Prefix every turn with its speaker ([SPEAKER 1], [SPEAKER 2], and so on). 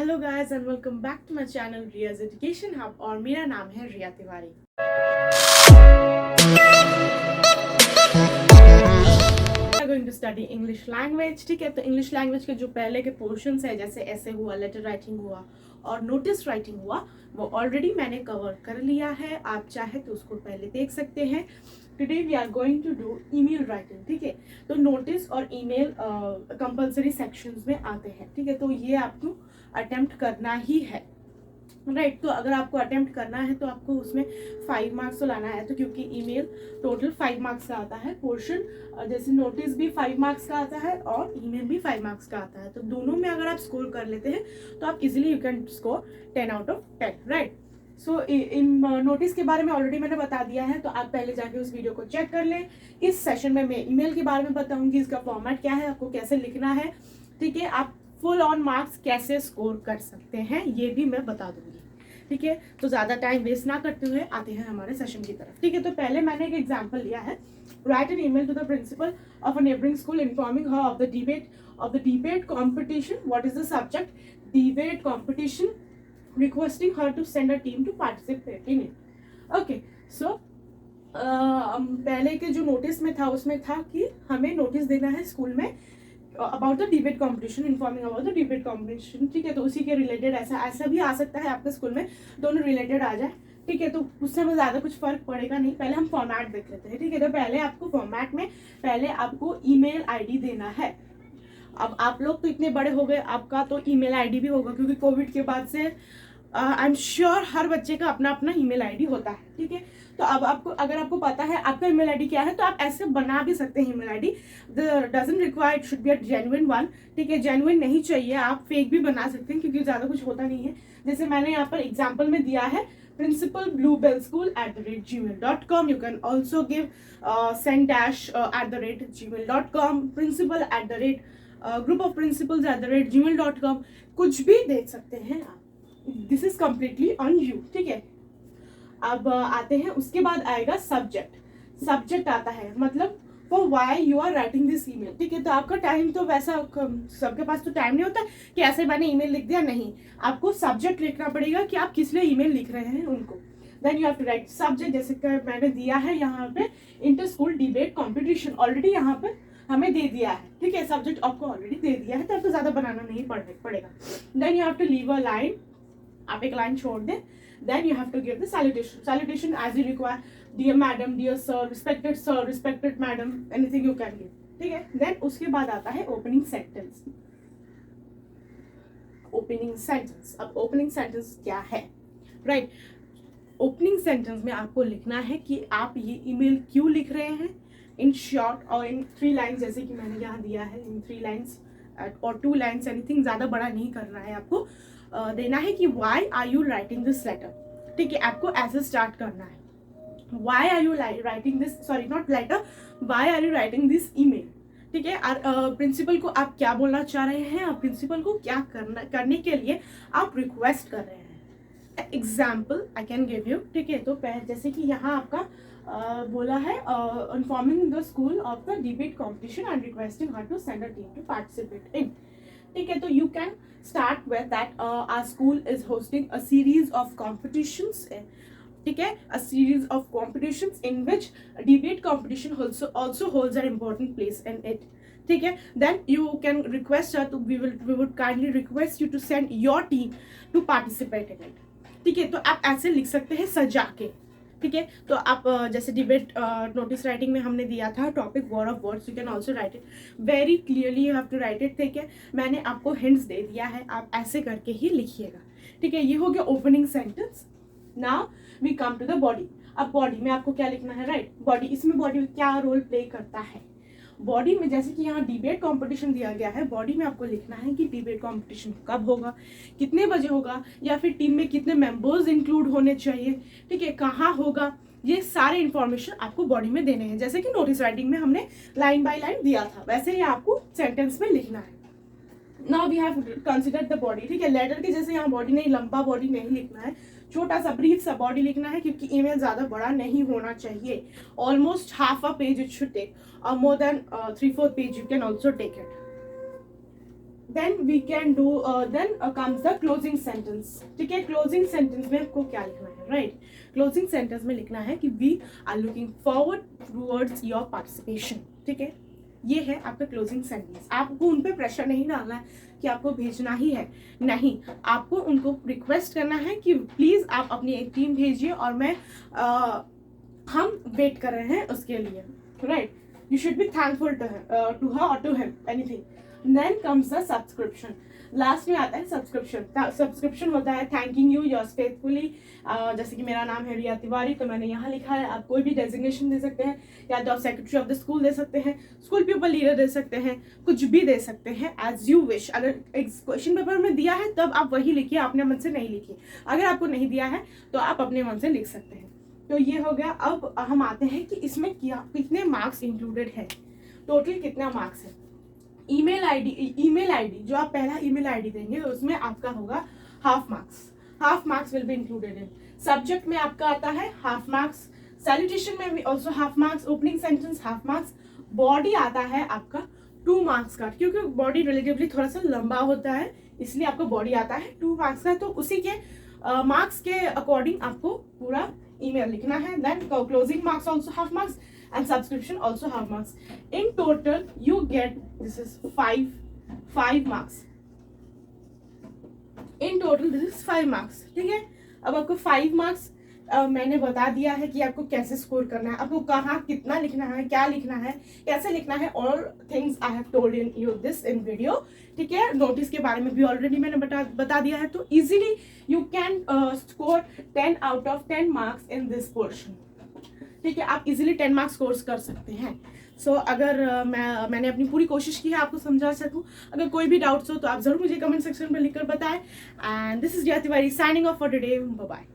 [SPEAKER 1] Hello guys and welcome back to my channel Riya's education hub और मेरा नाम है Riya Tiwari. Going to study English language. ठीक है, तो इंग्लिश लैंग्वेज के जो पहले के पोर्शंस है जैसे ऐसे हुआ, लेटर राइटिंग हुआ और नोटिस राइटिंग हुआ, वो ऑलरेडी मैंने कवर कर लिया है। आप चाहे तो उसको पहले देख सकते हैं। Today we are going to do email writing. ठीक है, तो नोटिस और ईमेल कंपलसरी सेक्शंस में आते हैं। ठीक है, तो ये आपको अटेम्प्ट करना ही है, राइट। तो अगर आपको अटेम्प्ट करना है तो आपको उसमें 5 मार्क्स तो लाना है। तो क्योंकि ईमेल टोटल 5 मार्क्स का आता है पोर्शन, जैसे नोटिस भी 5 मार्क्स का आता है और ईमेल भी 5 मार्क्स का आता है। तो दोनों में अगर आप स्कोर कर लेते हैं तो आप easily you can score 10 out of 10, right. So in notice के बारे में ऑलरेडी मैंने बता दिया है, तो आप पहले जाके उस वीडियो को चेक कर लें। इस सेशन में मैं ईमेल के बारे में बताऊंगी, इसका फॉर्मेट क्या है, आपको कैसे लिखना है। ठीक है, आप फुल ऑन मार्क्स कैसे स्कोर कर सकते हैं ये भी मैं बता दूंगी। ठीक है, तो ज्यादा टाइम वेस्ट ना करते हुए आते हैं हमारे सेशन की तरफ। ठीक है, तो पहले मैंने एक एग्जांपल लिया है। Write an email to the principal of a neighbouring school informing her of the debate competition. What is the subject? Debate competition, requesting her to send a team to participate in it. Okay, so पहले के जो notice में था उसमें था कि हमें notice देना है स्कूल में about the debate competition, informing about the debate competition. ठीक है, तो उसी के रिलेटेड ऐसा भी आ सकता है आपके स्कूल में, दोनों रिलेटेड आ जाए। ठीक है, तो उससे हमें ज़्यादा कुछ फर्क पड़ेगा नहीं। पहले हम फॉर्मेट देख लेते हैं। ठीक है, तो पहले आपको फॉर्मेट में पहले आपको ईमेल आईडी देना है। अब आप लोग तो इतने बड़े हो गए, आपका तो ईमेल आईडी भी होगा क्योंकि कोविड के बाद से आई एम श्योर हर बच्चे का अपना अपना ईमेल आईडी होता है। ठीक है, तो अब आपको अगर आपको पता है आपका ईमेल आईडी क्या है तो आप ऐसे बना भी सकते हैं email ID. Doesn't require it should be a genuine one. ठीक है, जेन्युइन नहीं चाहिए, आप फेक भी बना सकते हैं क्योंकि ज्यादा कुछ होता नहीं है। जैसे मैंने यहाँ पर एग्जाम्पल में दिया है principalbluebellschool@gmail.com. You can also give send-@gmail.com, principal@group of principals@gmail.com, कुछ भी दे सकते हैं आप। This is completely on you. ठीक है, अब आते हैं, उसके बाद आएगा सब्जेक्ट। सब्जेक्ट आता है मतलब for why you are writing this email. ठीक है, तो आपका टाइम तो वैसा सबके पास तो टाइम नहीं होता कि ऐसे मैंने ईमेल लिख दिया, नहीं। आपको सब्जेक्ट लिखना पड़ेगा कि आप किस लिए ईमेल लिख रहे हैं उनको। Then you have to write subject, जैसे कि मैंने दिया है यहाँ पे inter school debate competition, already यहाँ पे हमें दे दिया है। ठीक है, सब्जेक्ट आपको ऑलरेडी दे दिया है तो आपको ज्यादा बनाना नहीं पड़ेगा। Then you have to leave a line, आप एक लाइन छोड़ दें। Then you have to give the salutation as you require, dear madam, dear sir, respected madam, anything you can give. ठीक है, देन उसके बाद आता है ओपनिंग सेंटेंस। ओपनिंग सेंटेंस, अब ओपनिंग सेंटेंस क्या है, राइट। ओपनिंग सेंटेंस में आपको लिखना है कि आप ये ईमेल क्यों लिख रहे हैं, इन शॉर्ट और इन 3 लाइन्स, जैसे कि मैंने यहाँ दिया है इन 3 लाइन्स और 2 लाइन्स, एनीथिंग ज्यादा बड़ा नहीं करना है। आपको देना है कि why are you writing this letter. ठीक है, आपको ऐसे स्टार्ट करना है, why are you writing this, sorry not letter, why are you writing this email. ठीक है, प्रिंसिपल को आप क्या बोलना चाह रहे हैं, आप प्रिंसिपल को क्या करने के लिए आप रिक्वेस्ट कर रहे हैं। Example I can give you. ठीक है, तो जैसे कि यहाँ आपका बोला है informing the school of the debate competition and requesting her to send a team to participate in. ठीक है, तो you can start with that our school is hosting a series of competitions. ठीक है, a series of competitions in which debate competition also holds an important place in it. ठीक है, then you can request her to, we would kindly request you to send your team to participate in it. ठीक है, तो आप ऐसे लिख सकते हैं सजा के। ठीक है, तो आप जैसे डिबेट नोटिस राइटिंग में हमने दिया था topic war of words, you can also write it very clearly, you have to write it. ठीक है, मैंने आपको हिंट्स दे दिया है, आप ऐसे करके ही लिखिएगा। ठीक है, ये हो गया opening sentence. Now we come to the body. अब बॉडी में आपको क्या लिखना है, राइट। बॉडी, इसमें बॉडी क्या रोल प्ले करता है। बॉडी में जैसे कि यहाँ डिबेट कंपटीशन दिया गया है, बॉडी में आपको लिखना है कि डिबेट कंपटीशन कब होगा, कितने बजे होगा, या फिर टीम में कितने मेंबर्स इंक्लूड होने चाहिए। ठीक है, कहाँ होगा, ये सारे इंफॉर्मेशन आपको बॉडी में देने हैं। जैसे कि नोटिस राइटिंग में हमने लाइन बाय लाइन दिया था, वैसे ही आपको सेंटेंस में लिखना है। Now we have consider the body. ठीक है, लेटर के जैसे यहाँ बॉडी नहीं, लंबा बॉडी नहीं लिखना है, छोटा सा ब्रीफ सा बॉडी लिखना है क्योंकि ईमेल ज्यादा बड़ा नहीं होना चाहिए। Almost half a page it should take, और more than 3/4 page you can also take it. Then we can do then comes the closing sentence. ठीक है, क्लोजिंग सेंटेंस में आपको क्या लिखना है, राइट? क्लोजिंग सेंटेंस में लिखना है कि we are looking forward towards your participation. ठीक है, ये है आपका क्लोजिंग सेंटेंस. आपको उन पे प्रेशर नहीं डालना है कि आपको भेजना ही है, नहीं, आपको उनको रिक्वेस्ट करना है कि प्लीज आप अपनी एक टीम भेजिए और मैं हम वेट कर रहे हैं उसके लिए, right? You should be thankful to her or to him, anything. Then comes the subscription. Last में आता है सब्सक्रिप्शन. सब्सक्रिप्शन होता है थैंकिंग यू योर्स फेथफुली. जैसे कि मेरा नाम है रिया तिवारी, तो मैंने यहाँ लिखा है. आप कोई भी डेजिग्नेशन दे सकते हैं, या तो आप सेक्रेटरी ऑफ द स्कूल दे सकते हैं, स्कूल पीपल लीडर दे सकते हैं, कुछ भी दे सकते हैं एज यू विश. अगर एक क्वेश्चन पेपर में दिया है तब आप वही लिखिए, अपने मन से नहीं लिखिए. अगर आपको नहीं दिया है तो आप अपने मन से लिख सकते हैं. तो ये हो गया. अब हम आते हैं कि इसमें क्या कितने मार्क्स इंक्लूडेड है, टोटल कितना मार्क्स है. ईमेल आईडी जो आप पहला ईमेल आईडी देंगे उसमें आपका होगा half marks will be included in. Subject में आपका आता है हाफ मार्क्स, सैल्यूटेशन में भी also half marks, opening sentence half marks. Body आता है आपका 2 मार्क्स का, क्योंकि बॉडी रिलेटिवली थोड़ा सा लंबा होता है इसलिए आपको बॉडी आता है 2 मार्क्स का. तो उसी के मार्क्स के अकॉर्डिंग आपको पूरा email लिखना है. Then closing marks also half marks and subscription also half marks. In total you get this is 5 marks. In total this is 5 marks. ठीक है, अब आपको 5 marks मैंने बता दिया है कि आपको कैसे स्कोर करना है, आपको कहाँ कितना लिखना है, क्या लिखना है, कैसे लिखना है. और things I have told in you this in video. ठीक है, नोटिस के बारे में भी ऑलरेडी मैंने बता दिया है. तो easily you can score 10 out of 10 marks in this portion. ठीक है, आप इजीली 10 मार्क्स स्कोर कर सकते हैं. सो अगर मैंने अपनी पूरी कोशिश की है आपको समझा सकूं. अगर कोई भी डाउट्स हो तो आप जरूर मुझे कमेंट सेक्शन में लिखकर बताएं. And this is Riya Tiwari signing off for today. Bye bye.